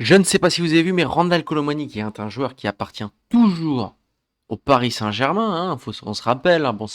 Je ne sais pas si vous avez vu, mais Randal Colomani, qui est un joueur qui appartient toujours au Paris Saint-Germain, hein, on se rappelle, hein, bon,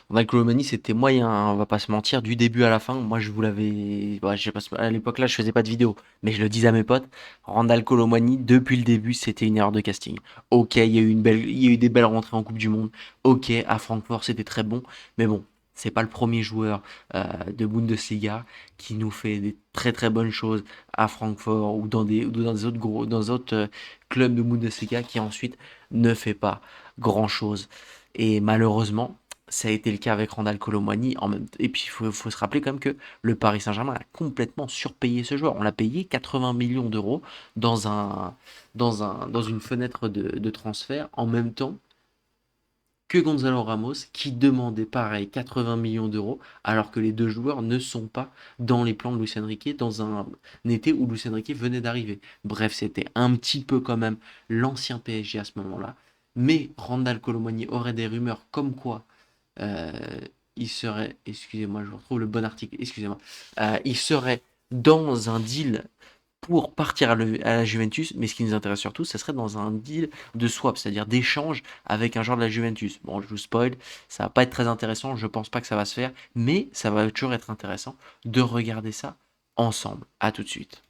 Randal Colomani, c'était moyen, hein, on va pas se mentir, du début à la fin. Moi, je vous l'avais, ouais, je sais pas, à l'époque là, je faisais pas de vidéo, mais je le disais à mes potes, Randal Colomani, depuis le début, c'était une erreur de casting. Ok, il y a eu des belles rentrées en Coupe du Monde. Ok, à Francfort, c'était très bon, mais bon. C'est pas le premier joueur de Bundesliga qui nous fait des très très bonnes choses à Francfort ou dans des autres clubs de Bundesliga qui ensuite ne fait pas grand chose. Et malheureusement, ça a été le cas avec Randal Colomwani. Et puis faut se rappeler quand même que le Paris Saint-Germain a complètement surpayé ce joueur. On l'a payé 80 millions d'euros dans une fenêtre de transfert en même temps que Gonzalo Ramos qui demandait pareil 80 millions d'euros alors que les deux joueurs ne sont pas dans les plans de Luis Enrique dans un été où Luis Enrique venait d'arriver. Bref, c'était un petit peu quand même l'ancien PSG à ce moment-là. Mais Randal Colomani aurait des rumeurs comme quoi euh, il serait, excusez-moi, je vous retrouve le bon article, excusez-moi, il serait dans un deal pour partir à la Juventus, mais ce qui nous intéresse surtout, ce serait dans un deal de swap, c'est-à-dire d'échange avec un joueur de la Juventus. Bon, je vous spoil, ça va pas être très intéressant, je pense pas que ça va se faire, mais ça va toujours être intéressant de regarder ça ensemble. À tout de suite.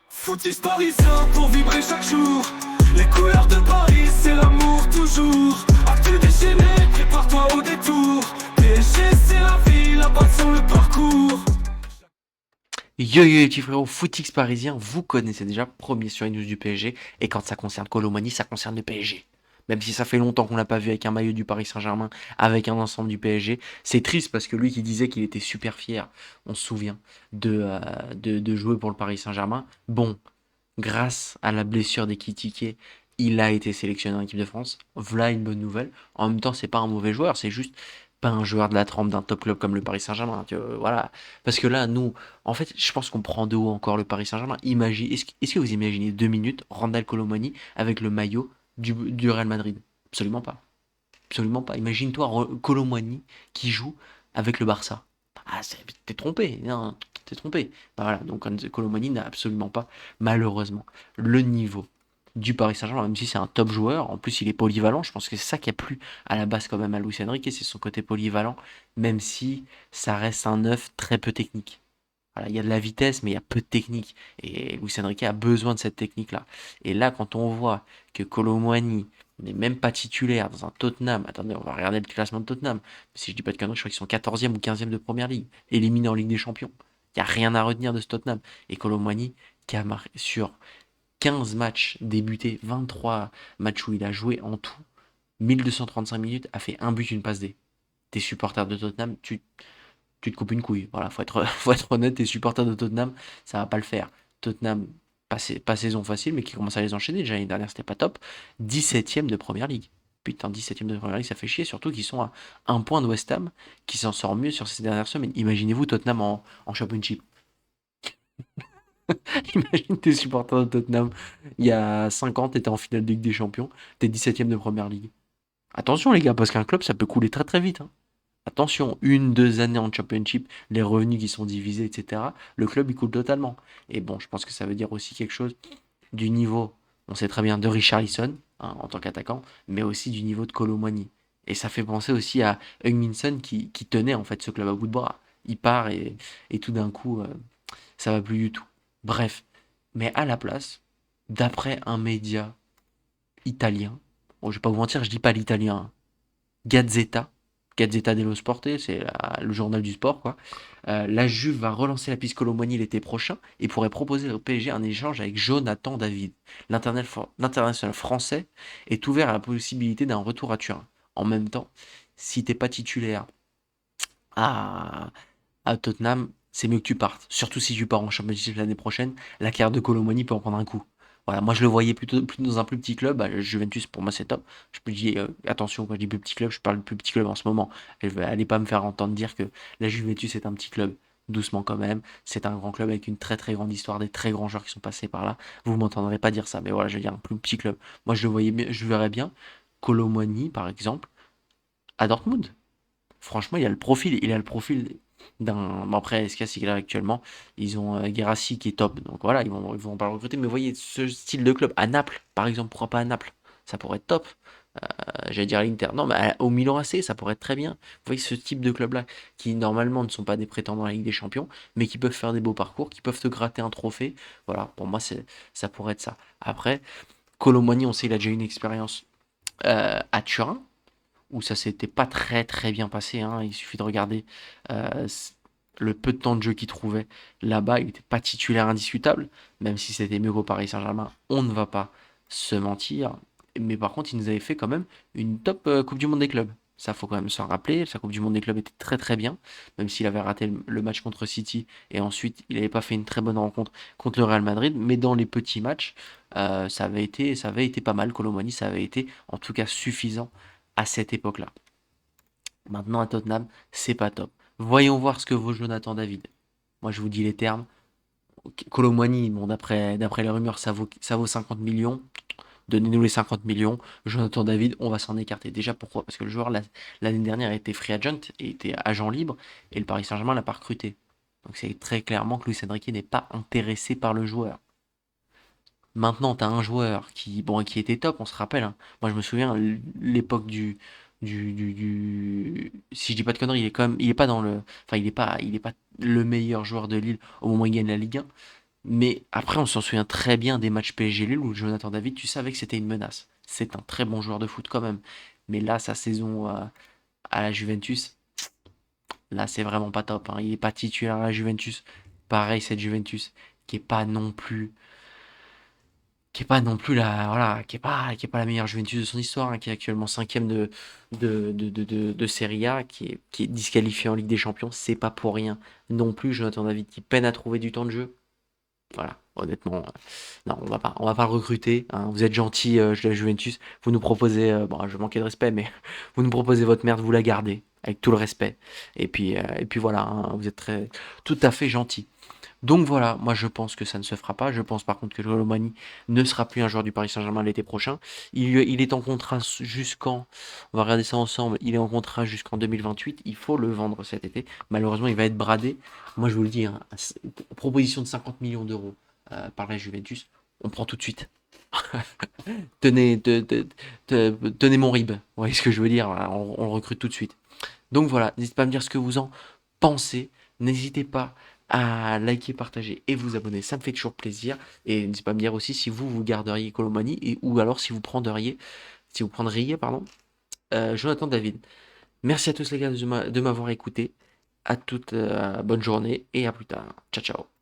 Footix parisien pour vibrer chaque jour. Les couleurs de Paris, c'est l'amour toujours. Actu déchaîné, prépare-toi au détour. PSG, c'est la vie, la passion, le parcours. Yo yo les petits frérots, Footix parisien, vous connaissez déjà, premier sur les news du PSG, et quand ça concerne Colomani, ça concerne le PSG. Même si ça fait longtemps qu'on l'a pas vu avec un maillot du Paris Saint-Germain, avec un ensemble du PSG, c'est triste parce que lui qui disait qu'il était super fier, on se souvient, de jouer pour le Paris Saint-Germain. Bon, grâce à la blessure d'Ekitike, il a été sélectionné en équipe de France. Voilà une bonne nouvelle. En même temps, c'est pas un mauvais joueur, c'est juste pas un joueur de la trempe d'un top club comme le Paris Saint-Germain. Voilà. Parce que là, nous, en fait, je pense qu'on prend de haut encore le Paris Saint-Germain. Est-ce que vous imaginez 2 minutes Randal Colomani avec le maillot du Real Madrid? Absolument pas. Absolument pas. Imagine-toi Colomani qui joue avec le Barça. Ah, t'es trompé. Non, t'es trompé. Bah voilà, donc Colomani n'a absolument pas, malheureusement, le niveau du Paris Saint-Germain, même si c'est un top joueur. En plus, il est polyvalent. Je pense que c'est ça qui a plu à la base quand même à Luis Enrique, c'est son côté polyvalent, même si ça reste un neuf très peu technique. Voilà, il y a de la vitesse, mais il y a peu de technique. Et Luis Enrique a besoin de cette technique-là. Et là, quand on voit que Colomwani n'est même pas titulaire dans un Tottenham, attendez, on va regarder le classement de Tottenham. Si je dis pas de conneries, je crois qu'ils sont 14e ou 15e de première ligue, éliminés en Ligue des Champions. Il n'y a rien à retenir de ce Tottenham. Et Colomwani, qui a marqué sur 15 matchs débutés, 23 matchs où il a joué en tout, 1235 minutes, a fait un but, une passe D. T'es supporter de Tottenham, tu te coupes une couille. Voilà, faut être honnête, tes supporters de Tottenham, ça va pas le faire. Tottenham, pas saison facile, mais qui commence à les enchaîner. Déjà l'année dernière, c'était pas top. 17e de première ligue. Putain, 17e de première ligue, ça fait chier, surtout qu'ils sont à un point de West Ham, qui s'en sort mieux sur ces dernières semaines. Imaginez-vous Tottenham en Championship. Imagine tes supporters de Tottenham, il y a 5 ans, t'étais en finale de Ligue des Champions, t'es 17e de première ligue. Attention les gars, parce qu'un club, ça peut couler très très vite, hein. Attention, 1, 2 années en championship, les revenus qui sont divisés, etc. Le club, il coule totalement. Et bon, je pense que ça veut dire aussi quelque chose du niveau, on sait très bien, de Richarlison, hein, en tant qu'attaquant, mais aussi du niveau de Colomwani. Et ça fait penser aussi à Heung-min qui tenait en fait ce club à bout de bras. Il part et tout d'un coup, ça va plus du tout. Bref, mais à la place, d'après un média italien, bon, je vais pas vous mentir, je dis pas l'italien, hein, Gazzetta, Gazzetta dello Sport, c'est le journal du sport, quoi. La Juve va relancer la piste Colomboigny l'été prochain et pourrait proposer au PSG un échange avec Jonathan David. L'international français est ouvert à la possibilité d'un retour à Turin. En même temps, si t'es pas titulaire à, à Tottenham, c'est mieux que tu partes. Surtout si tu pars en Championship l'année prochaine, la carrière de Colomboigny peut en prendre un coup. Voilà, moi je le voyais plutôt plus dans un plus petit club. Bah, Juventus pour moi c'est top. Je me dis attention quand je dis plus petit club, je parle de plus petit club en ce moment. Allez pas me faire entendre dire que la Juventus est un petit club. Doucement quand même. C'est un grand club avec une très très grande histoire, des très grands joueurs qui sont passés par là. Vous m'entendrez pas dire ça, mais voilà, je veux dire un plus petit club. Moi je le voyais, je verrais bien Colomboigny par exemple à Dortmund. Franchement, il a le profil Bon, après, ce qu'il y a, c'est que là, actuellement, ils ont Guirassy qui est top. Donc voilà, ils vont pas le recruter. Mais vous voyez, ce style de club, à Naples, par exemple, pourquoi pas à Naples? Ça pourrait être top. J'allais dire à l'Inter. Non, mais au Milan AC, ça pourrait être très bien. Vous voyez, ce type de club-là, qui normalement ne sont pas des prétendants à la Ligue des Champions, mais qui peuvent faire des beaux parcours, qui peuvent te gratter un trophée. Voilà, pour moi, ça pourrait être ça. Après, Colomani, on sait, il a déjà une expérience à Turin, où ça s'était pas très très bien passé, hein. Il suffit de regarder euh, le peu de temps de jeu qu'il trouvait là-bas. Il n'était pas titulaire indiscutable, même si c'était mieux qu'au Paris Saint-Germain. On ne va pas se mentir. Mais par contre, il nous avait fait quand même une top Coupe du Monde des clubs. Ça, faut quand même s'en rappeler. Sa Coupe du Monde des clubs était très très bien, même s'il avait raté le match contre City et ensuite il n'avait pas fait une très bonne rencontre contre le Real Madrid. Mais dans les petits matchs, ça avait été pas mal. Colomani, ça avait été en tout cas suffisant à cette époque-là. Maintenant, à Tottenham, c'est pas top. Voyons voir ce que vaut Jonathan David. Moi, je vous dis les termes. Colomwani, bon, d'après les rumeurs, ça vaut 50 millions. Donnez-nous les 50 millions. Jonathan David, on va s'en écarter. Déjà, pourquoi? Parce que le joueur, l'année dernière, était free agent et était agent libre. Et le Paris Saint-Germain l'a pas recruté. Donc, c'est très clairement que Luis Enrique n'est pas intéressé par le joueur. Maintenant, tu as un joueur qui était top, on se rappelle, hein. Moi, je me souviens, l'époque si je dis pas de conneries, il est quand même, il est pas dans le, enfin, il est pas le meilleur joueur de Lille au moment où il gagne la Ligue 1. Mais après, on s'en souvient très bien des matchs PSG Lille où Jonathan David, tu savais que c'était une menace. C'est un très bon joueur de foot quand même. Mais là, sa saison à la Juventus, là, c'est vraiment pas top, hein. Il est pas titulaire à la Juventus. Pareil, cette Juventus qui est pas non plus la, voilà, qui est pas la meilleure Juventus de son histoire, hein, qui est actuellement cinquième de Serie A, qui est disqualifié en Ligue des Champions. C'est pas pour rien non plus. Jonathan David qui peine à trouver du temps de jeu. Voilà, honnêtement, non, on va pas le recruter, hein. Vous êtes gentil, de la Juventus. Vous nous proposez, bon, je manquais de respect, mais vous nous proposez votre merde, vous la gardez avec tout le respect. Et puis voilà, hein, vous êtes tout à fait gentil. Donc voilà, moi je pense que ça ne se fera pas. Je pense par contre que Colomani ne sera plus un joueur du Paris Saint-Germain l'été prochain. Il est en contrat jusqu'en, on va regarder ça ensemble, il est en contrat jusqu'en 2028. Il faut le vendre cet été. Malheureusement, il va être bradé. Moi je vous le dis, hein, proposition de 50 millions d'euros par la Juventus, on prend tout de suite. Tenez mon rib. Vous voyez ce que je veux dire? Voilà, on le recrute tout de suite. Donc voilà, n'hésitez pas à me dire ce que vous en pensez. N'hésitez pas à liker, partager et vous abonner. Ça me fait toujours plaisir. Et n'hésitez pas à me dire aussi si vous garderiez Colomani ou alors si vous prendriez, pardon, Jonathan David. Merci à tous les gars de m'avoir écouté. À toute bonne journée et à plus tard. Ciao ciao.